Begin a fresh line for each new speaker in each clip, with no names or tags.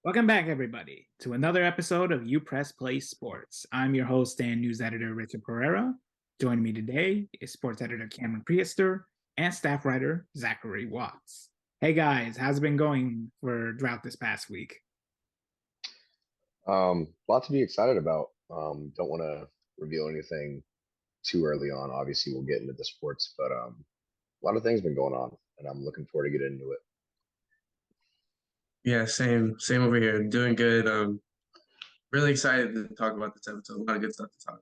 Welcome back, everybody, to another episode of UPressPlay Sports. I'm your host and news editor, Richard Pereira. Joining me today is sports editor Cameron Priester and staff writer Zachary Watts. Hey guys, how's it been going for drought this past week?
Lot to be excited about. Don't want to reveal anything too early on. Obviously, we'll get into the sports, but a lot of things been going on, and I'm looking forward to get into it.
Yeah, same over here. Doing good. Really excited to talk about this episode. A lot of good stuff to talk.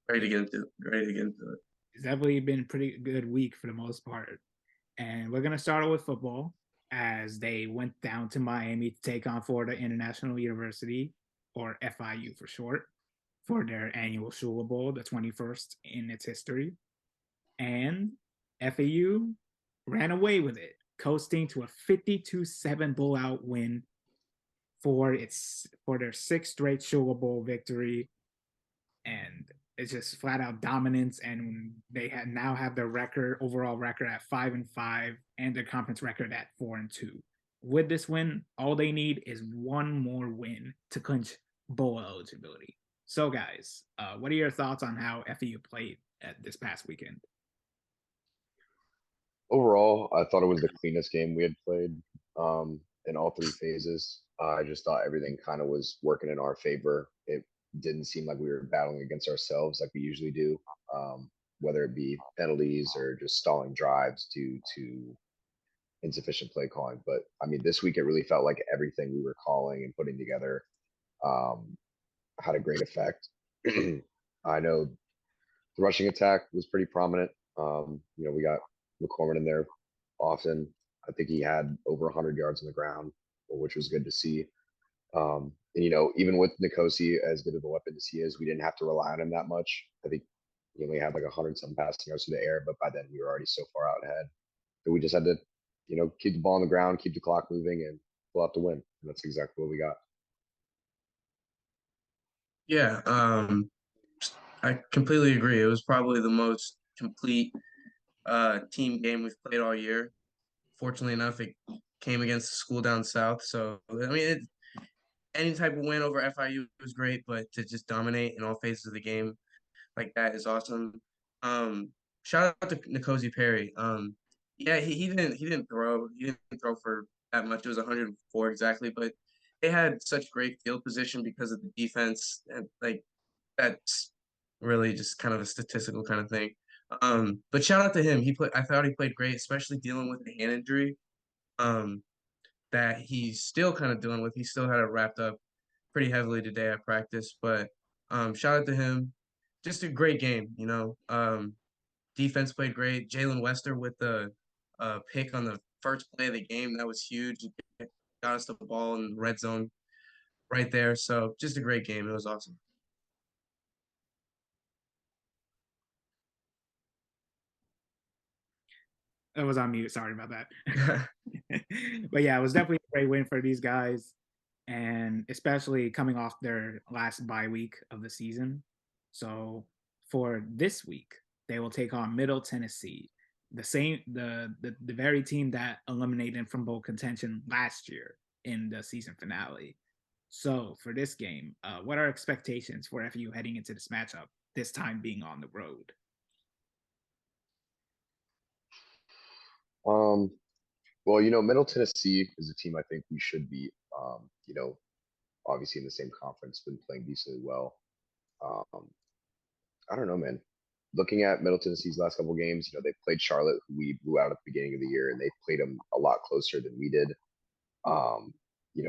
Ready to get into it. Ready to get into it.
It's definitely been a pretty good week for the most part. And we're gonna start with football as they went down to Miami to take on Florida International University, or FIU for short, for their annual Shula Bowl, the 21st in its history. And FAU ran away with it, coasting to a 52-7 blowout win for their sixth straight Shula Bowl victory. And it's just flat out dominance, and they now have their overall record at 5-5, and their conference record at 4-2. With this win, all they need is one more win to clinch bowl eligibility. So, guys, what are your thoughts on how FEU played at this past weekend?
Overall, I thought it was the cleanest game we had played in all three phases. I just thought everything kind of was working in our favor. It didn't seem like we were battling against ourselves like we usually do, whether it be penalties or just stalling drives due to insufficient play calling. But I mean, this week it really felt like everything we were calling and putting together um, had a great effect. I know the rushing attack was pretty prominent. We got McCormick in there often. I think he had over 100 yards on the ground, which was good to see. And even with Nikosi, as good of a weapon as he is, we didn't have to rely on him that much. I think he only had like 100 some passing yards through the air, but by then we were already so far out ahead that we just had to, keep the ball on the ground, keep the clock moving, and pull out the win. And that's exactly what we got.
Yeah, I completely agree. It was probably the most complete team game we've played all year. Fortunately enough, it came against the school down south. So I mean, any type of win over FIU was great, but to just dominate in all phases of the game like that is awesome. Shout out to Nkosi Perry. Yeah, he didn't throw for that much. It was 104 exactly, but they had such great field position because of the defense, and like that's really just kind of a statistical kind of thing. But shout out to him. I thought he played great, especially dealing with the hand injury. Um, that he's still kind of dealing with. He still had it wrapped up pretty heavily today at practice, but shout out to him. Just a great game. Defense played great. Jalen Wester with the pick on the first play of the game. That was huge. Got us the ball in the red zone right there. So just a great game. It was awesome.
I was on mute. Sorry about that. But yeah, it was definitely a great win for these guys, and especially coming off their last bye week of the season. So for this week, they will take on Middle Tennessee, the very team that eliminated from bowl contention last year in the season finale. So for this game, what are expectations for FU heading into this matchup? This time being on the road.
Um, well, Middle Tennessee is a team I think we should beat. Obviously in the same conference, been playing decently well. Um, I don't know, man. Looking at Middle Tennessee's last couple games, they played Charlotte, who we blew out at the beginning of the year, and they played them a lot closer than we did. Um,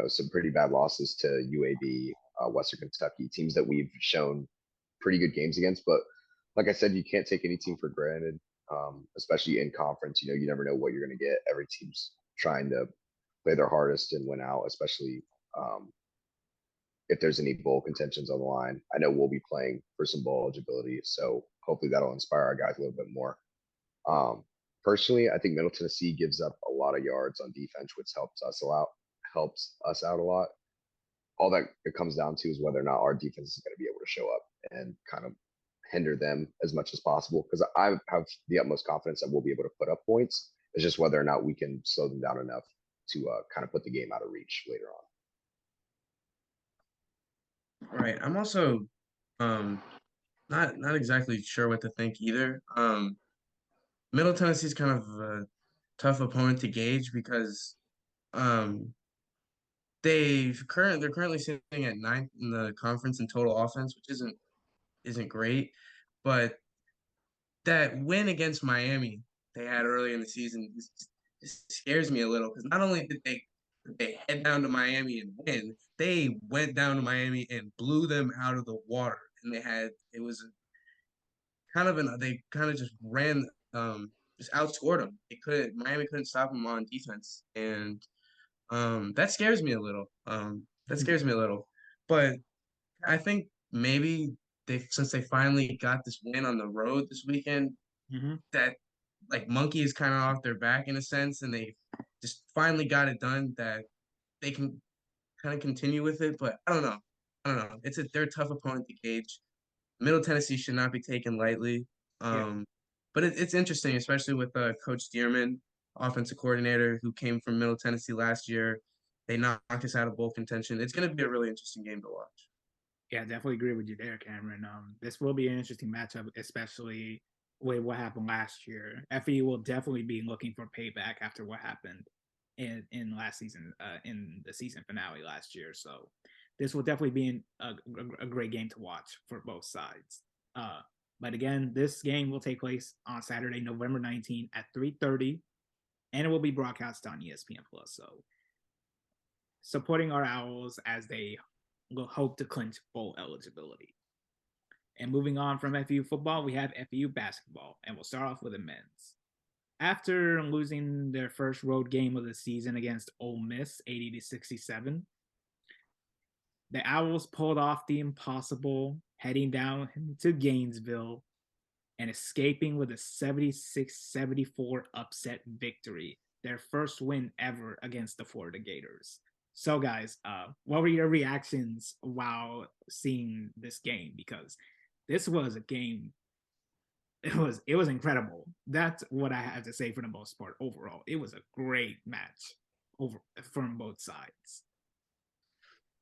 some pretty bad losses to UAB, Western Kentucky, teams that we've shown pretty good games against. But like I said, you can't take any team for granted, especially in conference. You never know what you're going to get. Every team's trying to play their hardest and win out, especially um, if there's any bowl contentions on the line. I know we'll be playing for some bowl eligibility, so hopefully that'll inspire our guys a little bit more. Um, Personally, I think Middle Tennessee gives up a lot of yards on defense, which helps us out a lot. All that it comes down to is whether or not our defense is going to be able to show up and kind of hinder them as much as possible. Because I have the utmost confidence that we'll be able to put up points. It's just whether or not we can slow them down enough to kind of put the game out of reach later on.
Right. I'm also not exactly sure what to think either. Middle Tennessee's kind of a tough opponent to gauge because um they're currently sitting at ninth in the conference in total offense, which isn't great. But that win against Miami they had early in the season just scares me a little because not only did they head down to Miami and win, they went down to Miami and blew them out of the water. And it was they kind of just ran just outscored them. Miami couldn't stop them on defense, and that scares me a little. That scares me a little. But I think maybe since they finally got this win on the road this weekend,
Mm-hmm.
that like monkey is kind of off their back in a sense, and they just finally got it done. That they can kind of continue with it. But I don't know. They're a tough opponent to gauge. Middle Tennessee should not be taken lightly.
Yeah.
But it's interesting, especially with Coach Stearman, offensive coordinator, who came from Middle Tennessee last year. They knocked us out of bowl contention. It's going to be a really interesting game to watch.
Yeah, definitely agree with you there, Cameron. This will be an interesting matchup, especially with what happened last year. FAU will definitely be looking for payback after what happened in last season, in the season finale last year. So this will definitely be a great game to watch for both sides. But again, this game will take place on Saturday, November 19th at 3:30, and it will be broadcast on ESPN Plus. So supporting our Owls as they will hope to clinch bowl eligibility. And moving on from FAU football, we have FAU basketball, and we'll start off with the men's. After losing their first road game of the season against Ole Miss, 80-67, the Owls pulled off the impossible, heading down to Gainesville and escaping with a 76-74 upset victory, their first win ever against the Florida Gators. So, guys, what were your reactions while seeing this game? Because this was a game. It was incredible. That's what I have to say for the most part. Overall, it was a great match from both sides.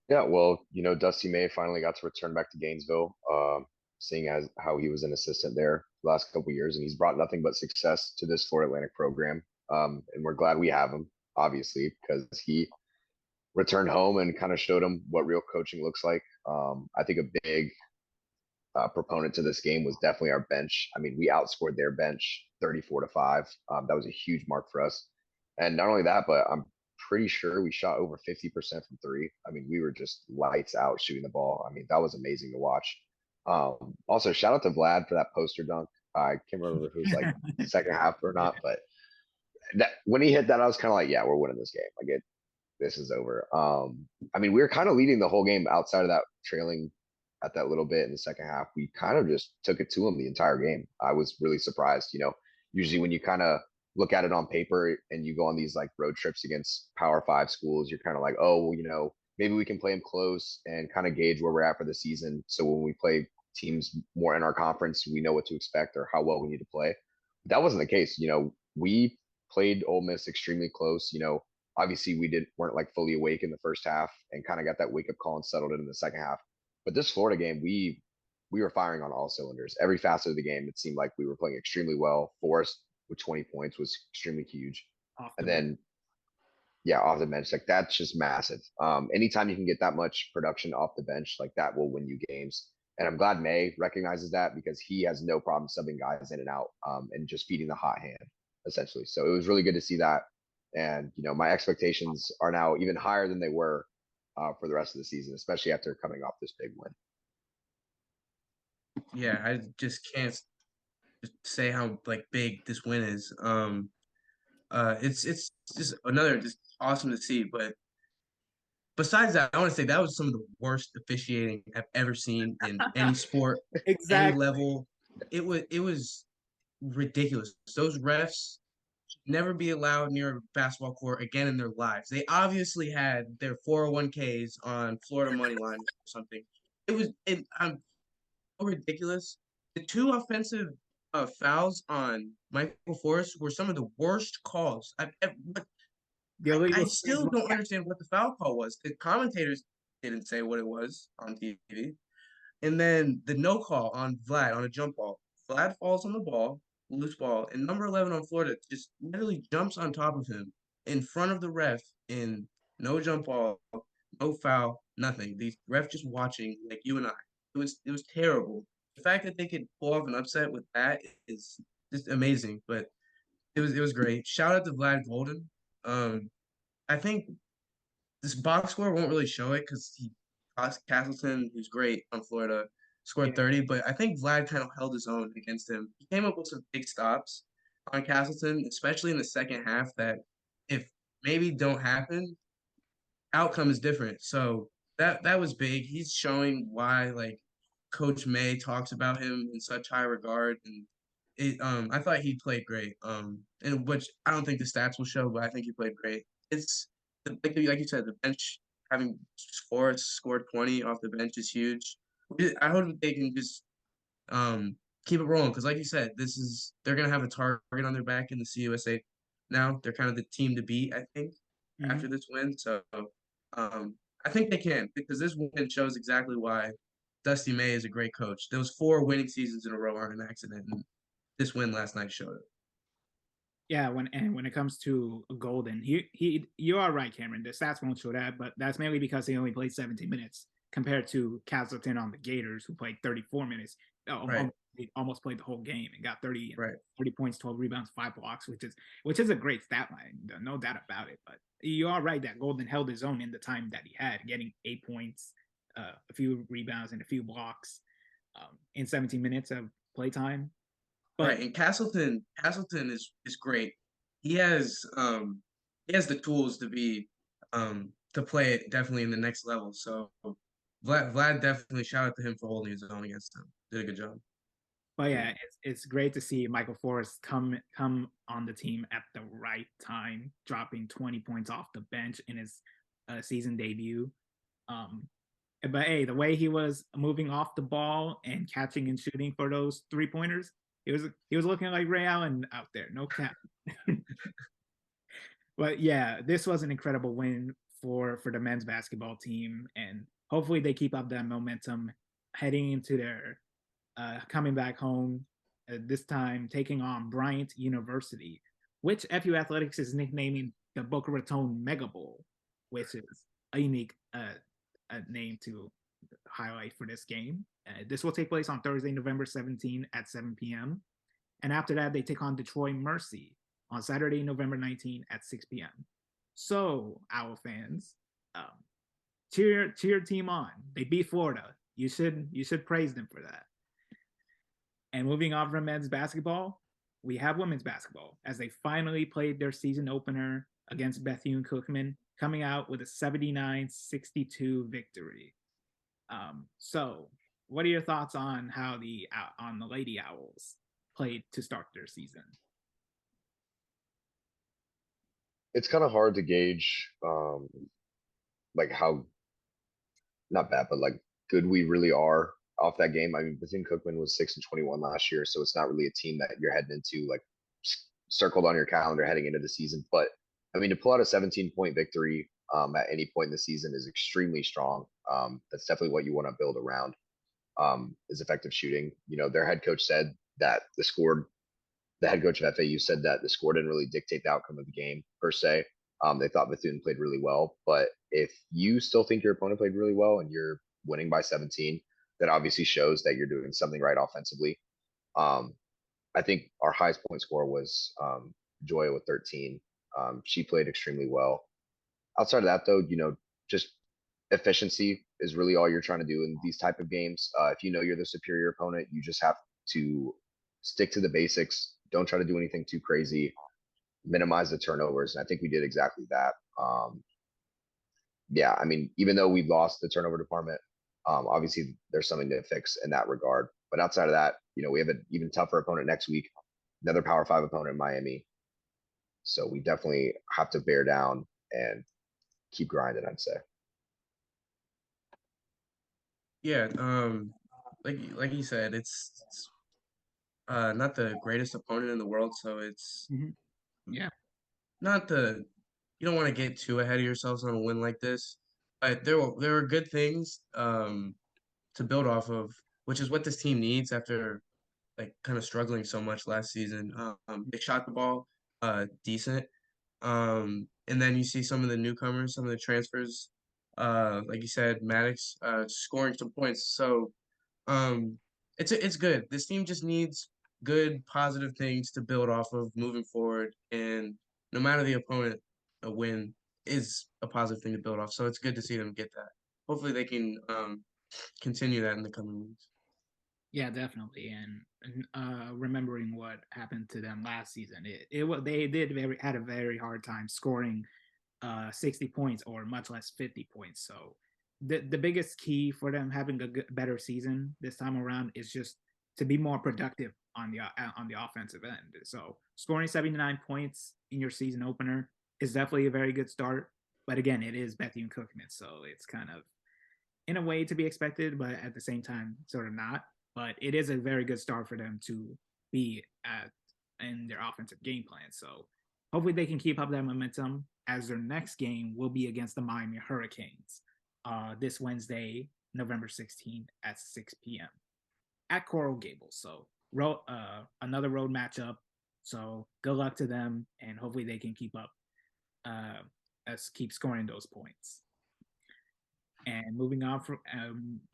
Yeah, well, Dusty May finally got to return back to Gainesville, seeing as how he was an assistant there the last couple of years, and he's brought nothing but success to this Florida Atlantic program. And we're glad we have him, obviously, because he returned home and kind of showed him what real coaching looks like. I think a big proponent to this game was definitely our bench. I mean, we outscored their bench 34-5. That was a huge mark for us. And not only that, but I'm pretty sure we shot over 50% from three. I mean, we were just lights out shooting the ball. I mean, that was amazing to watch. Also, shout out to Vlad for that poster dunk. I can't remember who's like second half or not, but when he hit that, I was kind of like, yeah, we're winning this game. Like this is over. I mean, we were kind of leading the whole game outside of that trailing at that little bit in the second half. We kind of just took it to him the entire game. I was really surprised. Usually when you kind of look at it on paper and you go on these like road trips against Power Five schools, you're kind of like, oh, well, maybe we can play them close and kind of gauge where we're at for the season. So when we play teams more in our conference, we know what to expect or how well we need to play. But that wasn't the case. We played Ole Miss extremely close. Obviously weren't like fully awake in the first half and kind of got that wake up call and settled it in the second half. But this Florida game, we were firing on all cylinders. Every facet of the game, it seemed like we were playing extremely well. Forrest with 20 points was extremely huge. And then, yeah, off the bench, like that's just massive. Anytime you can get that much production off the bench, like that will win you games. And I'm glad May recognizes that because he has no problem subbing guys in and out and just feeding the hot hand, essentially. So it was really good to see that. And, my expectations are now even higher than they were for the rest of the season, especially after coming off this big win.
Yeah, I just can't say how like big this win is. It's just just awesome to see. But besides that, I want to say that was some of the worst officiating I've ever seen in any sport, any level. It was ridiculous. Those refs never be allowed near a basketball court again in their lives. They obviously had their 401ks on Florida money line or something. I'm so ridiculous. The two offensive fouls on Michael Forrest were some of the worst calls I've ever. I still don't understand what the foul call was. The commentators, didn't say what it was on TV. And then the no call on Vlad on a jump ball. Vlad falls on the ball, loose ball, and number 11 on Florida just literally jumps on top of him in front of the ref in no jump ball, no foul, nothing. The ref just watching like you and I. It was terrible. The fact that they could pull off an upset with that is just amazing. But it was great. Shout out to Vlad Golden. I think this box score won't really show it because Castleton, who's great on Florida, scored 30, but I think Vlad kind of held his own against him. He came up with some big stops on Castleton, especially in the second half, that if maybe don't happen, outcome is different. So that was big. He's showing why like Coach May talks about him in such high regard, and I thought he played great. And which I don't think the stats will show, but I think he played great. It's like you said, the bench having scored 20 off the bench is huge. I hope they can just keep it rolling because, like you said, they're gonna have a target on their back in the CUSA now. They're kind of the team to beat, I think, after this win. So I think they can because this win shows exactly why Dusty May is a great coach. Those 4 winning seasons in a row aren't an accident, and this win last night showed it.
Yeah, when it comes to Golden, you are right, Cameron. The stats won't show that, but that's mainly because he only played 17 minutes compared to Castleton on the Gators, who played 34 minutes.
Right.
He almost played the whole game and got 30,
Right.
30 points, 12 rebounds, 5 blocks, which is a great stat line, no doubt about it. But you are right that Golden held his own in the time that he had, getting 8 points, a few rebounds, and a few blocks in 17 minutes of playtime.
But, right, and Castleton is great. He has the tools to be to play it definitely in the next level. So Vlad definitely shout out to him for holding his own against him. Did a good job.
But yeah, it's great to see Michael Forrest come on the team at the right time, dropping 20 points off the bench in his season debut. But hey, the way he was moving off the ball and catching and shooting for those 3-pointers, he was looking like Ray Allen out there, no cap. But yeah, this was an incredible win for the men's basketball team, and hopefully they keep up that momentum heading into their coming back home. This time taking on Bryant University, which FU Athletics is nicknaming the Boca Raton Mega Bowl, which is a unique name to highlight for this game. This will take place on Thursday, November 17 at 7 p.m. And after that, they take on Detroit Mercy on Saturday, November 19 at 6 p.m. So, Owl fans, cheer your team on. They beat Florida. You should praise them for that. And moving on from men's basketball, we have women's basketball as they finally played their season opener against Bethune-Cookman, coming out with a 79-62 victory. So, what are your thoughts on how the Lady Owls played to start their season?
It's kind of hard to gauge, like how not bad, but like good we really are off that game. I mean, Bethune-Cookman was 6-21 last year, so it's not really a team that you're heading into like circled on your calendar heading into the season. But I mean, to pull out a 17-point victory at any point in the season is extremely strong. That's definitely what you want to build around. Is effective shooting. You know, their head coach said that the head coach of FAU said that the score didn't really dictate the outcome of the game per se. They thought Bethune played really well, but if you still think your opponent played really well and you're winning by 17, that obviously shows that you're doing something right offensively. I think our highest point score was Joya with 13. She played extremely well. Outside of that, though, you know, just efficiency is really all you're trying to do in these type of games. If you know you're the superior opponent, you just have to stick to the basics. Don't try to do anything too crazy. Minimize the turnovers. And I think we did exactly that. Yeah, I mean, even though we lost the turnover department, obviously there's something to fix in that regard. But outside of that, you know, we have an even tougher opponent next week, another Power 5 opponent in Miami. So we definitely have to bear down and keep grinding, I'd say.
Yeah, like you said, it's not the greatest opponent in the world, so it's
yeah,
not you don't want to get too ahead of yourselves on a win like this. There were good things to build off of, which is what this team needs after like kind of struggling so much last season. They shot the ball decent. And then you see some of the newcomers, some of the transfers, like you said, Maddox scoring some points. So um, it's good. This team just needs good, positive things to build off of moving forward. And no matter the opponent, a win is a positive thing to build off. So it's good to see them get that. Hopefully, they can continue that in the coming weeks.
Yeah, definitely. And remembering what happened to them last season, they had a very hard time scoring 60 points or much less 50 points. So the biggest key for them having a better season this time around is just to be more productive on the offensive end. So scoring 79 points in your season opener is definitely a very good start. But again, it is Bethune Cookman, so it's kind of in a way to be expected, but at the same time, sort of not. But it is a very good start for them to be at in their offensive game plan. So hopefully they can keep up that momentum as their next game will be against the Miami Hurricanes this Wednesday, November 16th at 6 p.m. at Coral Gables. So another road matchup. So good luck to them, and hopefully they can keep up, keep scoring those points. And moving on from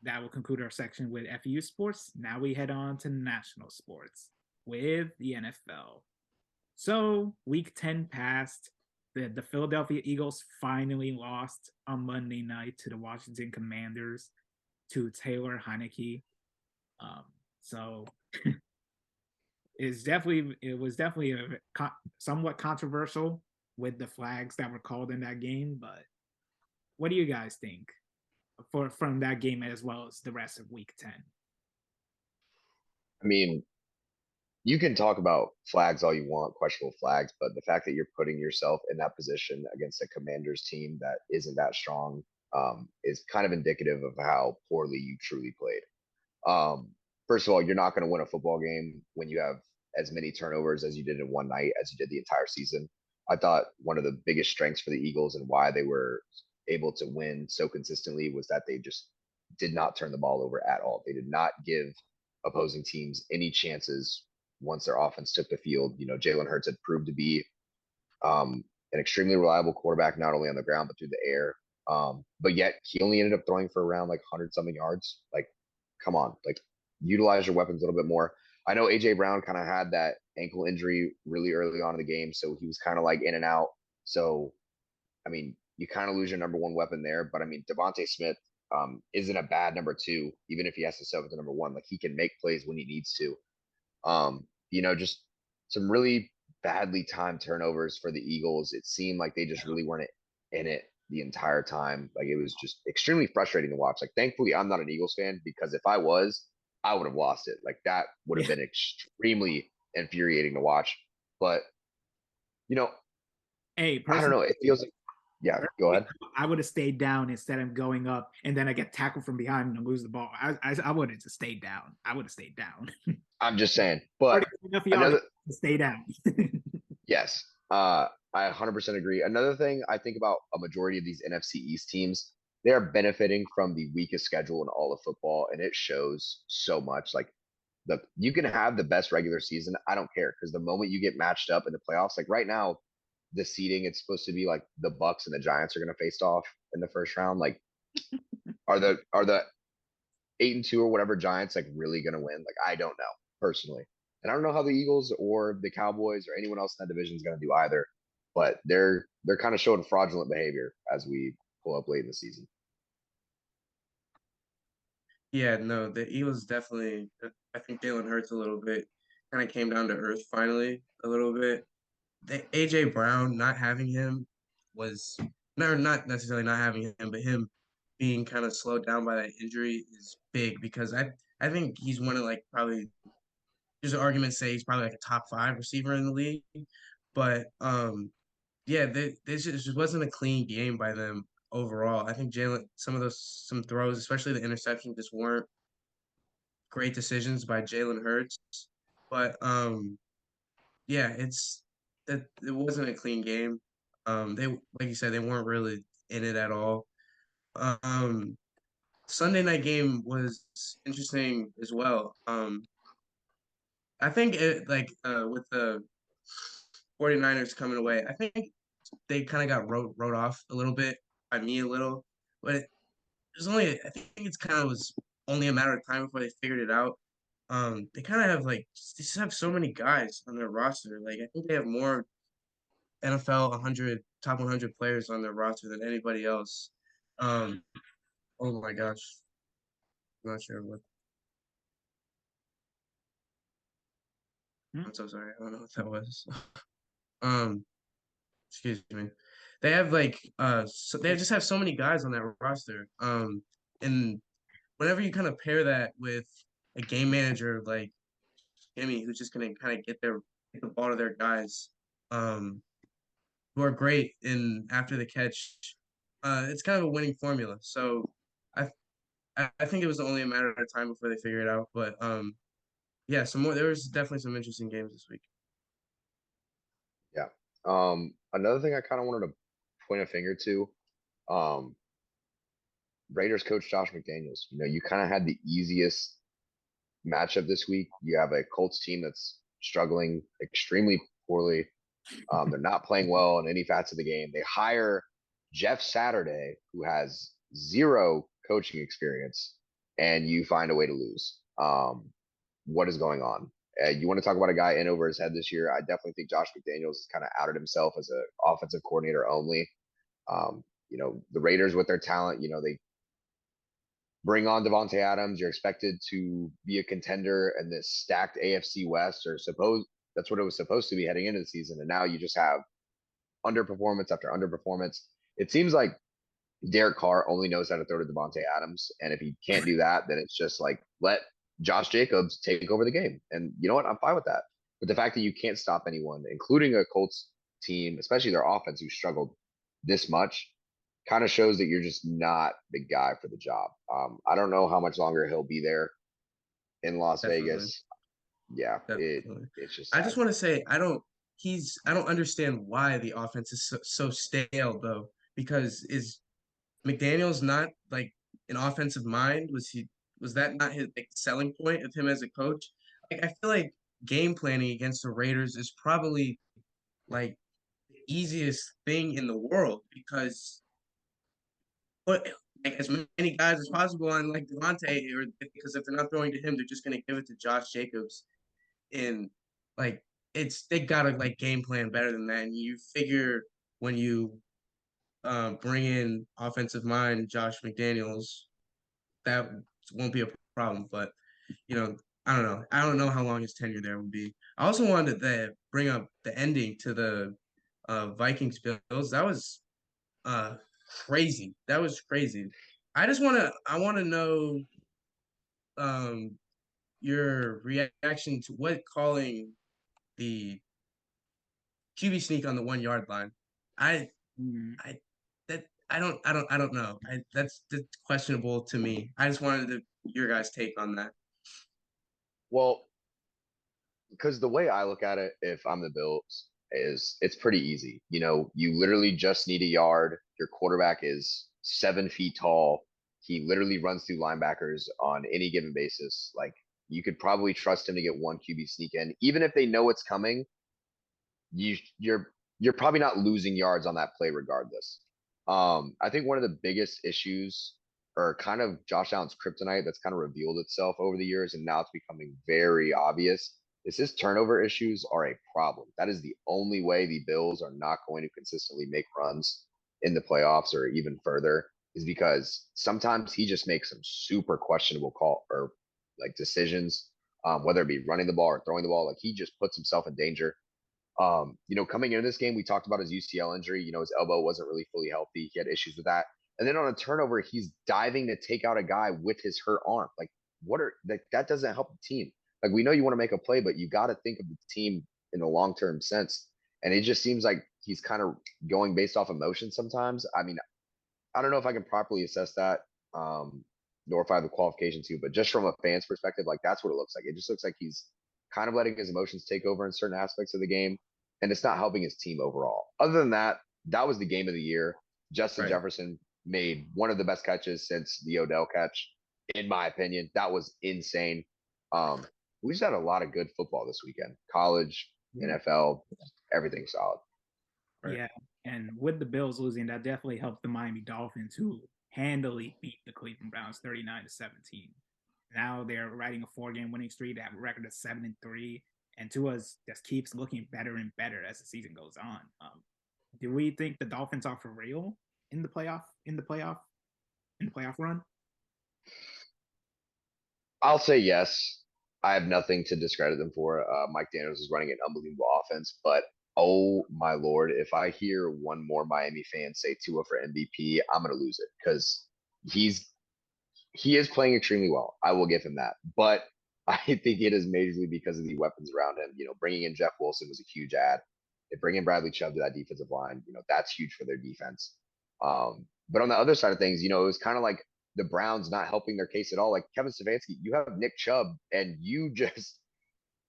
that will conclude our section with FAU sports. Now we head on to national sports with the NFL. So week 10 passed. The Philadelphia Eagles finally lost on Monday night to the Washington Commanders to Taylor Heineke. So it was definitely somewhat controversial with the flags that were called in that game. But what do you guys think from that game as well as the rest of week 10?
I mean, you can talk about flags all you want, questionable flags, but the fact that you're putting yourself in that position against a Commanders team that isn't that strong is kind of indicative of how poorly you truly played. Um, First of all, you're not going to win a football game when you have as many turnovers as you did in one night as you did the entire season. I thought one of the biggest strengths for the Eagles and why they were able to win so consistently was that they just did not turn the ball over at all. They did not give opposing teams any chances once their offense took the field. You know, Jalen Hurts had proved to be an extremely reliable quarterback, not only on the ground, but through the air. But yet he only ended up throwing for around like 100 something yards. Like, come on, like utilize your weapons a little bit more. I know AJ Brown kind of had that ankle injury really early on in the game, so he was kind of like in and out. So, I mean, you kind of lose your number one weapon there. But I mean, Devontae Smith isn't a bad number two, even if he has to set with the number one. Like he can make plays when he needs to. Just some really badly timed turnovers for the Eagles. It seemed like they just really weren't in it the entire time. Like it was just extremely frustrating to watch. Like thankfully I'm not an Eagles fan because if I was, I would have lost it. Like that would have been extremely infuriating to watch. But you know,
Hey,
I don't know. It feels like yeah, go ahead.
I would have stayed down instead of going up, and then I get tackled from behind and lose the ball. I would have just stayed down. I would have stayed down.
I'm just saying. But
enough of y'all
another
to stay down.
yes. I 100% agree. Another thing I think about a majority of these NFC East teams, they are benefiting from the weakest schedule in all of football, and it shows so much. Like, look, you can have the best regular season. I don't care because the moment you get matched up in the playoffs, like right now, the seeding it's supposed to be like the Bucks and the Giants are going to face off in the first round. Like, are the 8-2 or whatever Giants like really going to win? Like, I don't know personally. And I don't know how the Eagles or the Cowboys or anyone else in that division is going to do either. But they're kind of showing fraudulent behavior as we pull up late in the season.
Yeah, no, the Eagles definitely. I think Jalen Hurts a little bit kind of came down to earth finally a little bit. The AJ Brown not having him was not necessarily not having him, but him being kind of slowed down by that injury is big because I think he's one of like probably there's an argument say he's probably like a top 5 receiver in the league, but yeah, this just wasn't a clean game by them overall. I think Jalen some throws, especially the interception, just weren't great decisions by Jalen Hurts. But yeah, it wasn't a clean game. They like you said, they weren't really in it at all. Sunday night game was interesting as well. I think with the 49ers coming away, I think they kind of got wrote off a little bit by me a little, but it was only I think it's kind of was only a matter of time before they figured it out. They kind of have they just have so many guys on their roster. Like I think they have more NFL 100 top 100 players on their roster than anybody else. Oh my gosh, I'm not sure what. I'm so sorry. I don't know what that was. Um, excuse me. They have they just have so many guys on that roster. And whenever you kind of pair that with a game manager like Jimmy, who's just gonna kind of get the ball to their guys, who are great in after the catch, it's kind of a winning formula. So I I think it was only a matter of time before they figure it out. But yeah, there was definitely some interesting games this week.
Yeah. Another thing I kind of wanted to point a finger to, um, Raiders coach Josh McDaniels. You kind of had the easiest matchup this week. You have a Colts team that's struggling extremely poorly. They're not playing well in any facets of the game. They hire Jeff Saturday, who has zero coaching experience, and you find a way to lose. What is going on? You want to talk about a guy in over his head this year? I definitely think Josh McDaniels has kind of outed himself as an offensive coordinator only. The Raiders with their talent, they bring on Devontae Adams. You're expected to be a contender in this stacked AFC West, or suppose that's what it was supposed to be heading into the season. And now you just have underperformance after underperformance. It seems like Derek Carr only knows how to throw to Devontae Adams. And if he can't do that, then it's just like, let Josh Jacobs take over the game. And you know what? I'm fine with that. But the fact that you can't stop anyone, including a Colts team, especially their offense, who struggled this much, kind of shows that you're just not the guy for the job. I don't know how much longer he'll be there in Las
Definitely,
Vegas. Yeah,
definitely.
it's just
I
sad.
just want to say I don't understand why the offense is so stale though. Because is McDaniel's not like an offensive mind? Was that not his selling point of him as a coach? Like I feel like game planning against the Raiders is probably like the easiest thing in the world because put like as many guys as possible on like Devontae, or because if they're not throwing to him, they're just gonna give it to Josh Jacobs. And like they gotta like game plan better than that. And you figure when you bring in offensive mind Josh McDaniels, that won't be a problem. But you know, I don't know. I don't know how long his tenure there will be. I also wanted to bring up the ending to the Vikings Bills. That was uh crazy. That was crazy. I wanna know um your reaction to what calling the QB sneak on the 1 yard line. I I that I don't know. That's questionable to me. I just wanted your guys' take on that.
Well, because the way I look at it, if I'm the Bills, is it's pretty easy. You literally just need a yard. Your quarterback is 7 feet tall. He literally runs through linebackers on any given basis. Like you could probably trust him to get one QB sneak in, even if they know it's coming. You're probably not losing yards on that play regardless. I think one of the biggest issues, or kind of Josh Allen's kryptonite, that's kind of revealed itself over the years, and now it's becoming very obvious, is his turnover issues are a problem. That is the only way the Bills are not going to consistently make runs in the playoffs or even further, is because sometimes he just makes some super questionable call or like decisions, whether it be running the ball or throwing the ball. Like he just puts himself in danger. Coming into this game, we talked about his UCL injury. His elbow wasn't really fully healthy. He had issues with that. And then on a turnover, he's diving to take out a guy with his hurt arm. Like, that doesn't help the team. Like, we know you want to make a play, but you got to think of the team in the long term sense. And it just seems like he's kind of going based off emotion sometimes. I mean, I don't know if I can properly assess that, nor if I have the qualification to, but just from a fan's perspective, like that's what it looks like. It just looks like he's kind of letting his emotions take over in certain aspects of the game, and it's not helping his team overall. Other than that, that was the game of the year. Justin
Right.
Jefferson made one of the best catches since the Odell catch, in my opinion. That was insane. We just had a lot of good football this weekend. College, NFL, everything solid.
Right.
Yeah, and with the Bills losing, that definitely helped the Miami Dolphins, who handily beat the Cleveland Browns 39-17. Now they're riding a 4-game winning streak. They have a record of 7-3, and Tua just keeps looking better and better as the season goes on. Do we think the Dolphins are for real in the playoff run?
I'll say yes. I have nothing to discredit them for. Mike Daniels is running an unbelievable offense, but oh my lord, if I hear one more Miami fan say Tua for MVP, I'm gonna lose it because he's he is playing extremely well. I will give him that, but I think it is majorly because of the weapons around him. Bringing in Jeff Wilson was a huge add. They bring in Bradley Chubb to that defensive line. That's huge for their defense. But on the other side of things, it was kind of like the Browns not helping their case at all. Like Kevin Stefanski, you have Nick Chubb, and you just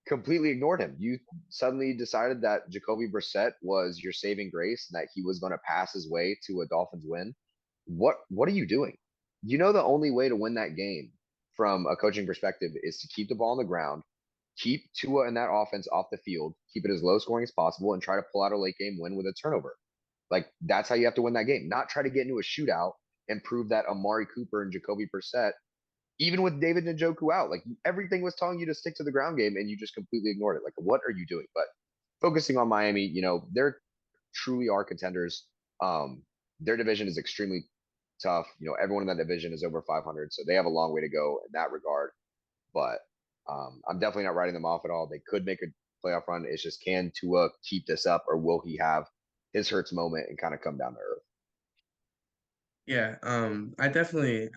completely ignored him. You suddenly decided that Jacoby Brissett was your saving grace and that he was going to pass his way to a Dolphins win. What are you doing? The only way to win that game from a coaching perspective is to keep the ball on the ground, keep Tua and that offense off the field, keep it as low scoring as possible, and try to pull out a late game win with a turnover. Like that's how you have to win that game. Not try to get into a shootout and prove that Amari Cooper and Jacoby Brissett, even with David Njoku out, like everything was telling you to stick to the ground game, and you just completely ignored it. Like, what are you doing? But focusing on Miami, they're truly are contenders. Their division is extremely tough. Everyone in that division is over 500, so they have a long way to go in that regard. But I'm definitely not writing them off at all. They could make a playoff run. It's just, can Tua keep this up, or will he have his Hurts moment and kind of come down to earth?
Yeah, I definitely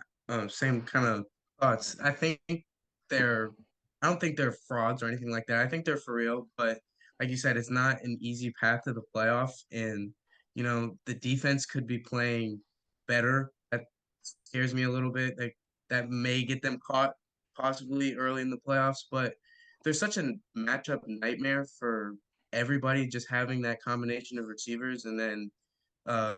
same kind of thoughts. They're I don't think they're frauds or anything like that. I think they're for real, but like you said, it's not an easy path to the playoff, and the defense could be playing better. That scares me a little bit. That may get them caught possibly early in the playoffs, but there's such a matchup nightmare for everybody just having that combination of receivers, and then uh,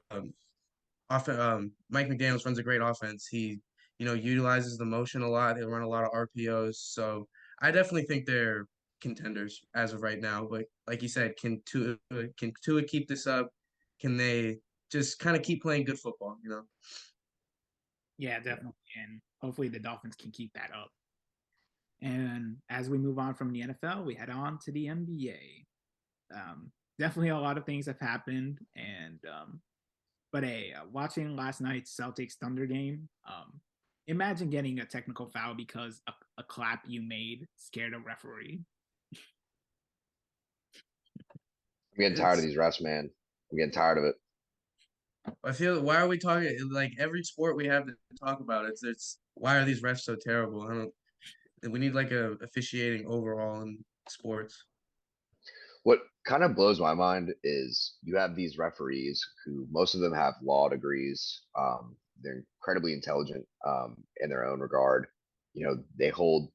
Mike McDaniels runs a great offense. He, utilizes the motion a lot. They run a lot of RPOs. So I definitely think they're contenders as of right now. But like you said, can Tua keep this up? Can they just kind of keep playing good football?
Yeah, definitely. And hopefully the Dolphins can keep that up. And as we move on from the NFL, we head on to the NBA. Definitely a lot of things have happened, and but hey, watching last night's Celtics Thunder game, imagine getting a technical foul because a clap you made scared a referee.
I'm getting tired of these refs, man. I'm getting tired of it.
I feel, why are we talking like every sport we have to talk about? It's why are these refs so terrible? We need like a officiating overall in sports.
What kind of blows my mind is you have these referees who most of them have law degrees. They're incredibly intelligent in their own regard. They hold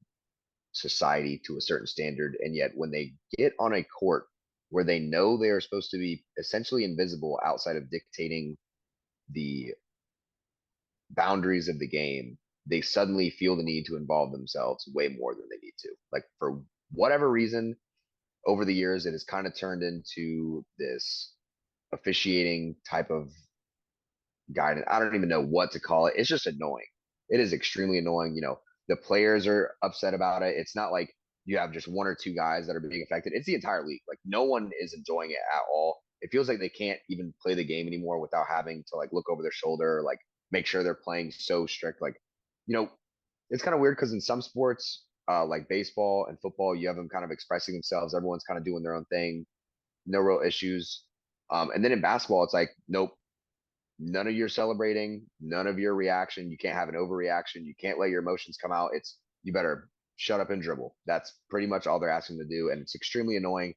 society to a certain standard, and yet when they get on a court where they know they are supposed to be essentially invisible outside of dictating the boundaries of the game, they suddenly feel the need to involve themselves way more than they need to. Like for whatever reason, over the years, it has kind of turned into this officiating type of guidance. I don't even know what to call it. It's just annoying. It is extremely annoying. The players are upset about it. It's not like you have just one or two guys that are being affected. It's the entire league. Like no one is enjoying it at all. It feels like they can't even play the game anymore without having to like look over their shoulder, or, like make sure they're playing so strict. Like, you know, it's kind of weird because in some sports, like baseball and football, you have them kind of expressing themselves. Everyone's kind of doing their own thing, no real issues. And then in basketball, it's like, nope, none of your celebrating, none of your reaction. You can't have an overreaction. You can't let your emotions come out. It's, you better shut up and dribble. That's pretty much all they're asking to do, and it's extremely annoying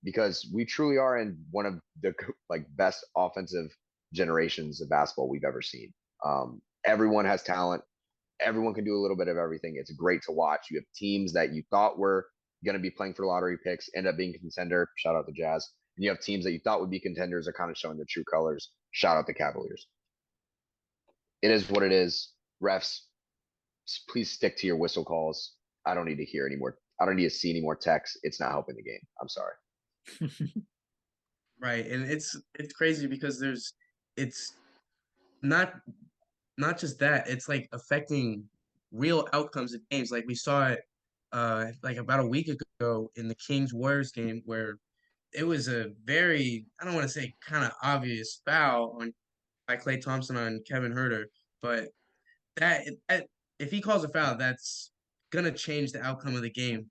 because we truly are in one of the like best offensive generations of basketball we've ever seen. Everyone has talent. Everyone can do a little bit of everything. It's great to watch. You have teams that you thought were going to be playing for lottery picks end up being contender. Shout out the Jazz. And you have teams that you thought would be contenders are kind of showing their true colors. Shout out the Cavaliers. It is what it is. Refs, please stick to your whistle calls. I don't need to hear anymore. I don't need to see any more text. It's not helping the game. I'm sorry.
Right, and it's crazy because it's not just that, it's like affecting real outcomes of games. Like we saw it like about a week ago in the Kings Warriors game where it was a very, I don't want to say kind of obvious foul on by Klay Thompson on Kevin Herter, but that if he calls a foul, that's gonna change the outcome of the game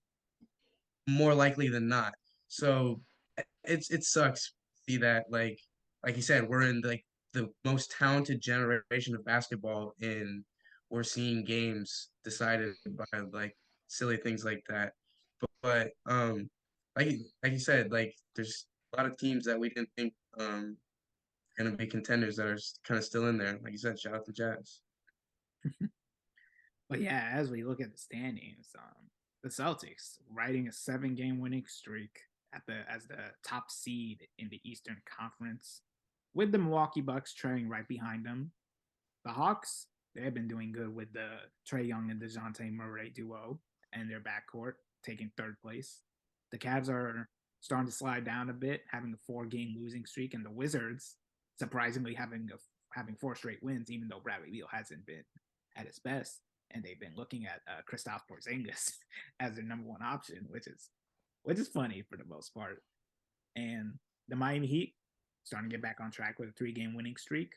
more likely than not. So it sucks to see that, like you said, we're in like the most talented generation of basketball, and we're seeing games decided by like silly things like that. But like you said, like there's a lot of teams that we didn't think are gonna be contenders that are kind of still in there. Like you said, shout out to Jazz.
But yeah, as we look at the standings, the Celtics riding a 7-game winning streak as the top seed in the Eastern Conference, with the Milwaukee Bucks trailing right behind them. The Hawks, they've been doing good with the Trae Young and DeJounte Murray duo and their backcourt, taking third place. The Cavs are starting to slide down a bit, having a 4-game losing streak, and the Wizards, surprisingly, having 4 straight wins, even though Bradley Beal hasn't been at his best. And they've been looking at Kristaps Porzingis as their number 1 option, which is funny for the most part. And the Miami Heat starting to get back on track with a 3-game winning streak,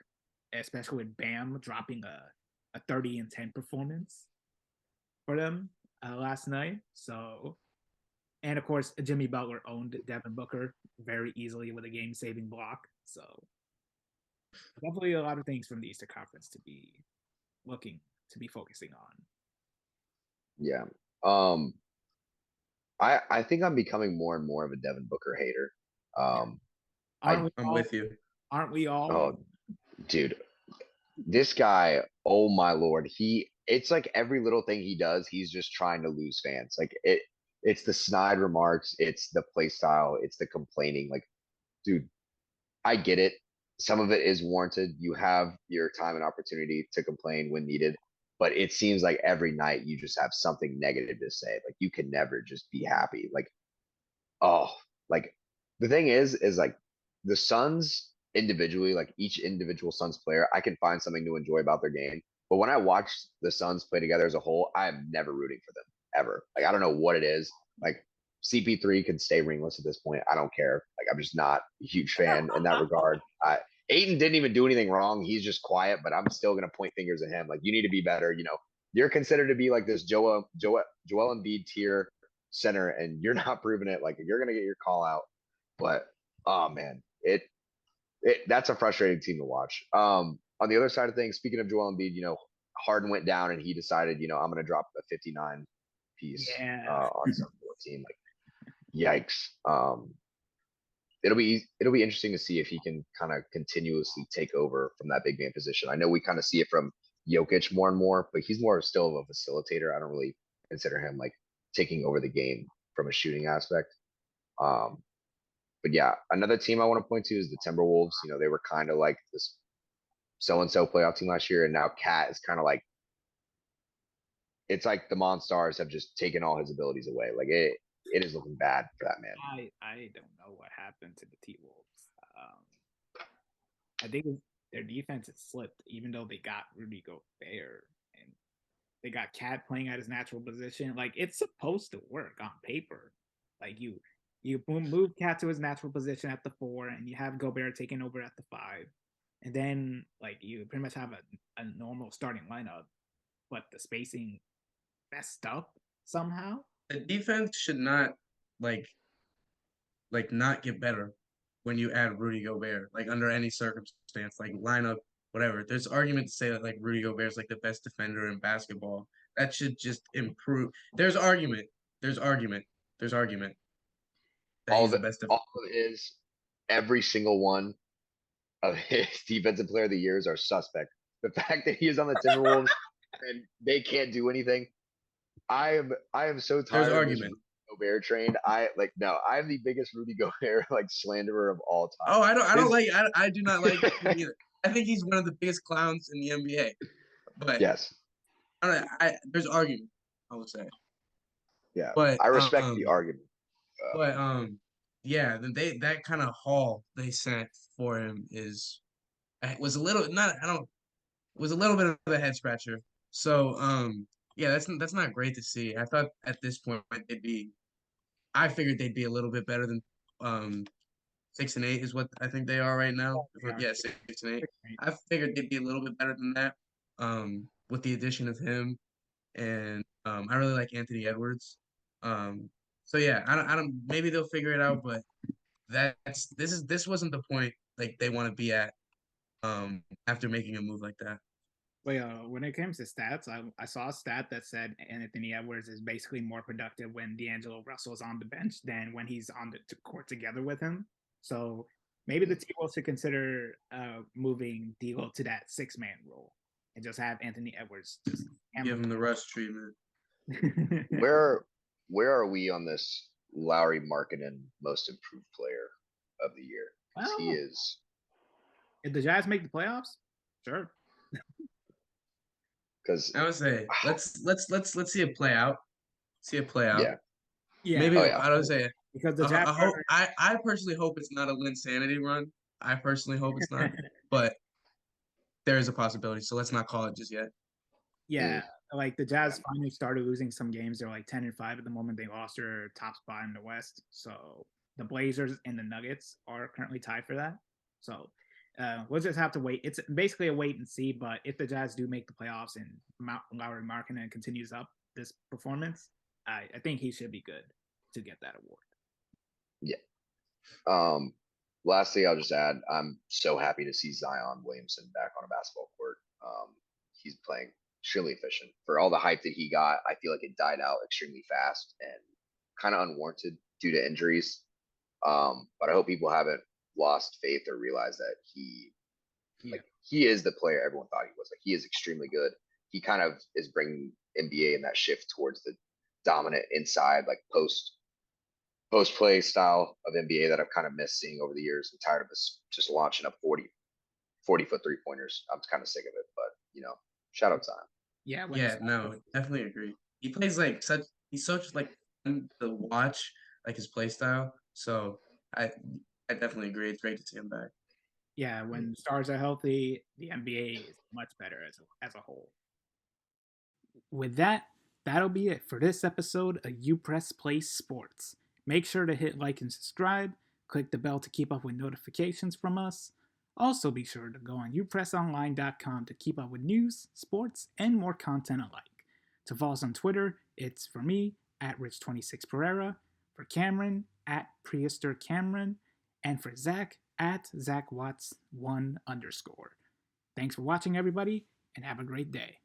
especially with Bam dropping a 30-10 performance for them last night. So, and of course, Jimmy Butler owned Devin Booker very easily with a game-saving block. So, definitely a lot of things from the Eastern Conference to be focusing on.
Yeah. I think I'm becoming more and more of a Devin Booker hater.
I'm with you.
Aren't we all?
Oh, dude, this guy, oh my Lord, it's like every little thing he does, he's just trying to lose fans. Like it's the snide remarks, it's the play style, it's the complaining. Like, dude, I get it. Some of it is warranted. You have your time and opportunity to complain when needed, but it seems like every night you just have something negative to say. Like you can never just be happy. Like, oh, like the thing is like the Suns individually, like each individual Suns player, I can find something to enjoy about their game. But when I watch the Suns play together as a whole, I'm never rooting for them ever. Like I don't know what it is. Like CP3 can stay ringless at this point. I don't care. Like I'm just not a huge fan in that regard. Ayton didn't even do anything wrong. He's just quiet, but I'm still gonna point fingers at him. Like you need to be better. You know, you're considered to be like this Joel Embiid tier center, and you're not proving it. Like you're gonna get your call out. But oh man, that's a frustrating team to watch. On the other side of things, speaking of Joel Embiid, you know, Harden went down and he decided, you know, I'm gonna drop a 59 piece on some 14. Like, yikes. It'll be interesting to see if he can kind of continuously take over from that big man position. I know we kind of see it from Jokic more and more, but he's more still of a facilitator. I don't really consider him like taking over the game from a shooting aspect. But yeah, another team I want to point to is the Timberwolves. You know, they were kind of like this so-and-so playoff team last year, and now Cat is kind of like, it's like the Monstars have just taken all his abilities away. Like it is looking bad for that man.
I don't know what happened to the T-Wolves. I think their defense has slipped, even though they got Rudy Gobert and they got Cat playing at his natural position. Like it's supposed to work on paper. Like you move Cat to his natural position at the 4, and you have Gobert taking over at the 5, and then like you pretty much have a normal starting lineup, but the spacing messed up somehow.
The defense should not like not get better when you add Rudy Gobert, like under any circumstance, like lineup, whatever. There's argument to say that like Rudy Gobert is like the best defender in basketball. That should just improve. There's argument. There's argument. There's argument. That he's the best defender.
All it is, every single one of his defensive player of the years are suspect. The fact that he is on the Timberwolves and they can't do anything. I am so tired of this Rudy Gobert train. I'm the biggest Rudy Gobert like slanderer of all time.
Oh, I do not like him either. I think he's one of the biggest clowns in the NBA. But
Yes.
there's argument, I would say.
Yeah.
But
I respect the argument.
But yeah, that kind of haul they sent for him was a little not I don't was a little bit of a head scratcher. So yeah, that's not great to see. I thought at this point I figured they'd be a little bit better than 6-8 is what I think they are right now. Yeah, 6-8. I figured they'd be a little bit better than that. With the addition of him, and I really like Anthony Edwards. So yeah, I don't maybe they'll figure it out, but this wasn't the point like they want to be at after making a move like that.
Well, when it comes to stats, I saw a stat that said Anthony Edwards is basically more productive when D'Angelo Russell's on the bench than when he's on the court together with him. So maybe the team will to consider moving D'Lo to that 6-man role and just have Anthony Edwards just
give him the rush treatment.
Where are we on this Lauri Markkanen most improved player of the year? Because he is.
If the Jazz make the playoffs, sure.
Because
I would say let's see it play out. See it play out.
Yeah.
Maybe I would say
because the Jazz.
I personally hope it's not a Linsanity run. I personally hope it's not, but there is a possibility. So let's not call it just yet.
Yeah, like the Jazz finally started losing some games. They're like 10-5 at the moment. They lost their top spot in the West. So the Blazers and the Nuggets are currently tied for that. So we'll just have to wait. It's basically a wait and see. But if the Jazz do make the playoffs and Lauri Markkanen continues up this performance, I think he should be good to get that award.
Yeah. Lastly, I'll just add, I'm so happy to see Zion Williamson back on a basketball court. He's playing extremely efficient. For all the hype that he got, I feel like it died out extremely fast and kind of unwarranted due to injuries. But I hope people haven't lost faith or realized that he is the player everyone thought he was. Like, he is extremely good. He kind of is bringing NBA in that shift towards the dominant inside, like post play style of NBA that I've kind of missed seeing over the years. I'm tired of us just launching up 40-foot 3-pointers. I'm kind of sick of it, but shout out Zion.
Yeah, no, definitely agree. He plays he's such like fun to watch, like his play style. So I definitely agree. It's great to see him back.
Yeah, when stars are healthy, the NBA is much better as a whole. With that, that'll be it for this episode of UPressPlay Sports. Make sure to hit like and subscribe. Click the bell to keep up with notifications from us. Also, be sure to go on upressonline.com to keep up with news, sports, and more content alike. To follow us on Twitter, it's for me, at Rich26Pereira, for Cameron, at PrehistorCameron, and for Zach, at ZachWatts1_. Thanks for watching, everybody, and have a great day.